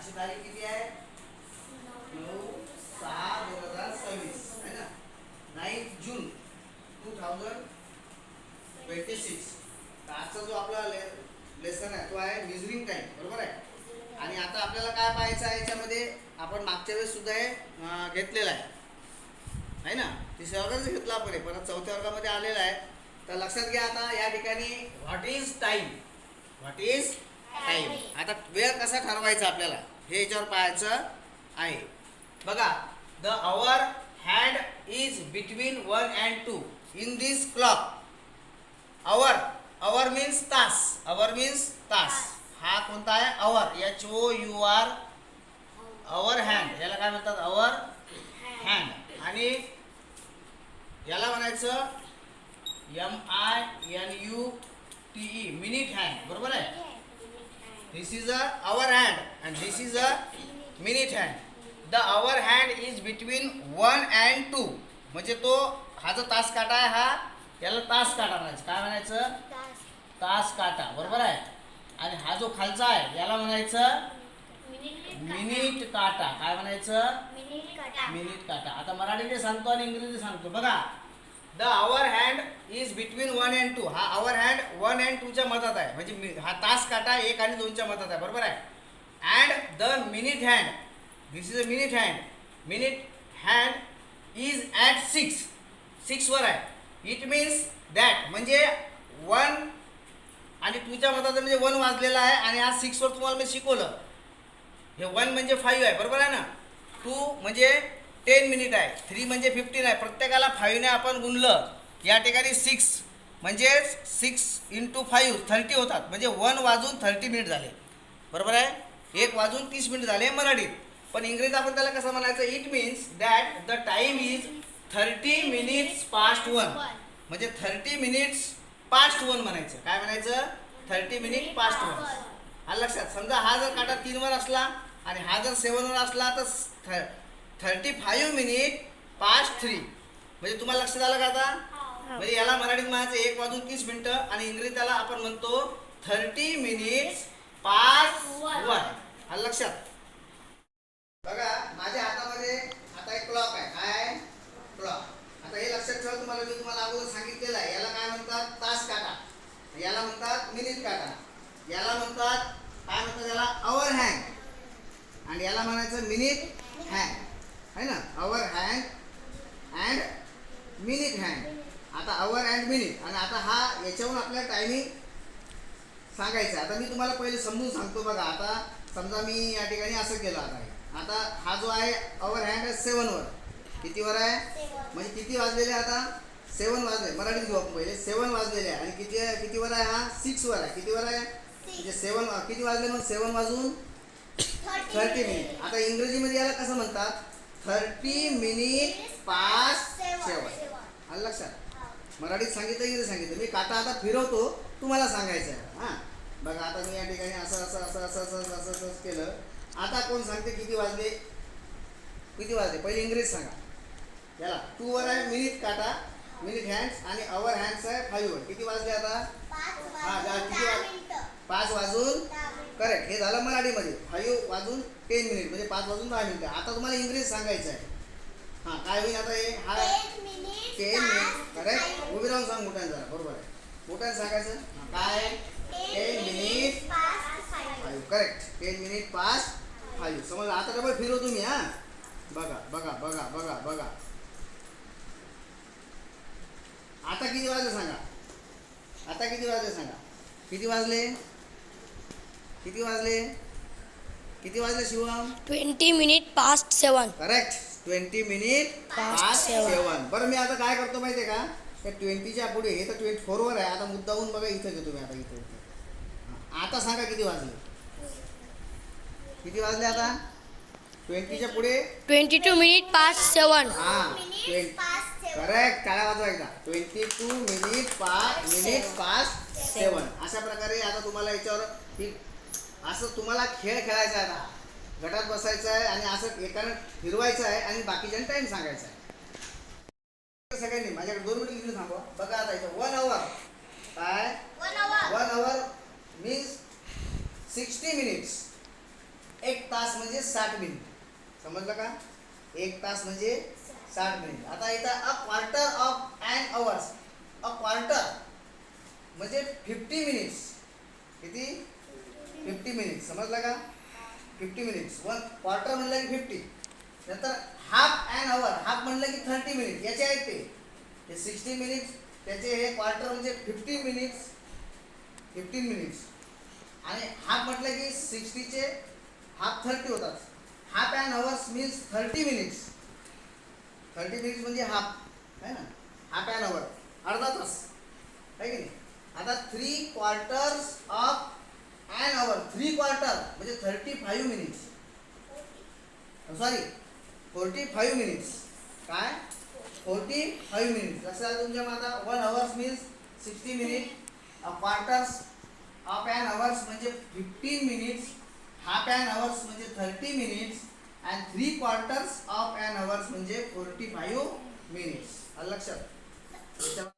आजची तारीख किती आहे? 9/6/2026 है ना, 9 जून 2026. आजचा जो आपला लेसन आहे तो आहे मेजरिंग टाइम, बरोबर आहे. आणि आता आपल्याला काय पाहायचं आहे याच्यामध्ये, आपण मागच्या वेळेस सुद्धा हे घेतलेलं आहे ना. तिसऱ्या वर्गात घेतला आपण, परत चौथ्या वर्गामध्ये आलेला आहे. तर लक्षात घ्या आता या ठिकाणी what is time, what is time. आता वेळ कसा ठरवायचा आपल्याला हे याच्यावर पाहायचं आहे. बघा, the hour hand is between 1 and 2 in this clock. Our, hour means तास, आवर मीन्स तास. हा कोणता आहे? आवर, HOUR, आवर हँड. याला काय म्हणतात? Hour hand. आणि याला म्हणायचं MINUTE, मिनिट हँड, बरोबर आहे. दिस is a hour hand and this is a minute hand. The hour hand is between 1 and 2, म्हणजे तो हा जो तास काटा आहे हा, याला तास काटा म्हणायचं. काय म्हणायचं? तास काटा, बरोबर आहे. आणि हा जो खालचा आहे याला म्हणायचं मिनिट काटा. काय म्हणायचं? मिनिट काटा. आता मराठीने सांगतो आणि इंग्रजी सांगतो. बघा, the hour hand is between 1 and 2. हा आवर हँड 1 and 2 च्या मधात आहे, म्हणजे हा तास काटा 1 आणि 2 च्या मधात आहे, बरोबर आहे. And the minute hand, this is a minute hand, minute hand is at 6 वर आहे. इट मीन्स दॅट, म्हणजे 1 आणि 2 च्या मधात, म्हणजे 1 वाजलेला आहे. आणि हा 6 वर तुम्हाला मी शिकवलं. हे 1 म्हणजे 5 आहे, बरोबर आहे ना. 2 म्हणजे 10 मिनिट आहे. 3 म्हणजे 15 आहे. प्रत्येकाला 5 ने आपण गुणलं. या ठिकाणी 6 म्हणजे 6 × 5 30 होतात, म्हणजे 1 वाजून 30 मिनिट झाले, बरोबर आहे. 1 वाजून 30 मिनिट झाले मराठीत. पण इंग्रजीत आपण त्याला कसं म्हणायचं? It means that the time is 30 minutes past 1, म्हणजे 30 minutes past 1 म्हणायचं. काय म्हणायचं? 30 minutes past 1. हा लक्षात. समजा हा जर काटा 3 वर असला आणि हा जर 7 वर असला तर 35 minutes past 3, म्हणजे तुम्हाला लक्षात आलं का आता? म्हणजे याला मराठीत म्हणायचं 1 वाजून 30 मिनिटं आणि इंग्रजीत त्याला आपण म्हणतो 30 minutes past 1. हा लक्षात. बघा, माझ्या हातामध्ये आता एक क्लॉक आहे. काय? क्लॉक. आता हे लक्षात ठेवा, तुम्हाला मी अगोदर सांगितलेलं आहे. याला काय म्हणतात? तास काटा. याला म्हणतात मिनिट काटा. याला म्हणतात काय म्हणतात? याला आवर हँड. आणि याला म्हणायचं मिनिट हँड, है ना. Hour hand and minute hand. आता आवर अँड मिनिट. आणि आता हा याच्यावरून आपल्याला टायमिंग सांगायचं आहे. आता मी तुम्हाला पहिले समजून सांगतो. बघा, आता समजा मी या ठिकाणी असं केलं. आता हा जो आहे आवर हँड 7 वर. किती वर आहे? म्हणजे किती वाजलेले? आता 7 वाजले. मराठीत घेऊ आपण पहिले. 7 वाजलेले आहे. आणि किती वर आहे? हा 6 वर आहे. किती वर आहे? म्हणजे 7 किती वाजले? मग 7 वाजून 30 मिनिट. आता इंग्रजीमध्ये याला कसं म्हणतात? 30 minutes past 7. आलं लक्षात. मराठीत सांगितलं, इंग्रजी सांगितलं. मी काटा आता फिरवतो, तुम्हाला सांगायचं आहे. हां, बघा, आता मी या ठिकाणी असं केलं. आता कोण सांगते किती वाजले? किती वाजले? पहिले इंग्रजी सांगा. याला 2 वर आहे मिनिट काटा, मिनिट हँड्स, आणि आवर हँड्स आहे 5 वर. किती वाजले आता? हां, किती वाजले? 5 वाजून, करेक्ट. हे झालं मराठीमध्ये. 5 वाजून 10 मिनिट, म्हणजे 5 वाजून 10 मिनिटं. आता तुम्हाला इंग्रजी सांगायचं आहे. हां, काय होईल आता? हे 10 मिनिट, करेक्ट. उभी राहून सांग मोठ्याने जरा, बरोबर आहे. मोठ्याने सांगायचं. काय? 10 minutes past 5, correct. 10 minutes past 5. समजलं. आता डबल फिरव तुम्ही. हां, बघा बघा बघा बघा बघा. आता किती वाजले सांगा? आता किती वाजले सांगा? किती वाजले? किती वाजले? किती वाजले Shivam? 20 minutes past 7. Correct. 20 minutes past 7. बरं, मी आता काय करतो माहिती आहे का? त्या 20च्या पुढे, हे तर 24 वर आहे. आता मुद्दाहून बघा इथं घेतो मी. आता इथं आता सांगा किती वाजले? किती वाजले आता? 20च्या पुढे 22 minutes past 7. हां, करेक्ट. टाळ्या वाजवा एकदा. 22 minutes past 7. अशा प्रकारे आता तुम्हाला याच्यावर असं तुम्हाला खेळ खेळायचा आहे. आता गटात बसायचं आहे आणि असं एकानं फिरवायचं आहे आणि बाकीच्यांनी टाइम सांगायचा आहे. सगळ्यांनी माझ्याकडे 2 मिनिट लिहून थांबवा. बघा, आता इथं 1 hour. काय? 1 hour मीन्स 60 minutes. एक तास म्हणजे 60 मिनिट. समजलं का? एक तास म्हणजे 60 मिनिट. आता इथं a quarter of an hours. A quarter म्हणजे 50 मिनिट्स. किती? 50 मिनिट्स. समजलं का? 50 मिनिट्स. वन क्वार्टर म्हणलं की 50. नंतर हाफ ॲन अवर. हाफ म्हणलं की 30 मिनिट. याचे आहेत ते 60 मिनिट्स. त्याचे हे क्वार्टर म्हणजे 15 मिनिट्स. 15 मिनिट्स. आणि हाफ म्हटलं की 60चे हाफ 30 होतात. Half an hours means 30 minutes. 30 minutes म्हणजे हाफ आहे ना. हाफ ॲन अवर अर्धा तास आहे की नाही. आता 3 quarters of an hour. 3 quarter म्हणजे 35 मिनिट्स. Sorry 45 minutes. काय? 45 मिनिट्स. लक्षात आलं तुमच्या माझा. 1 hours means 60 minute. Quarters of an hours म्हणजे 15 मिनिट्स. हाफ ॲन अवर्स म्हणजे 30 minutes. And 3 quarters of an hours म्हणजे 45 मिनिट्स. आलं लक्षात?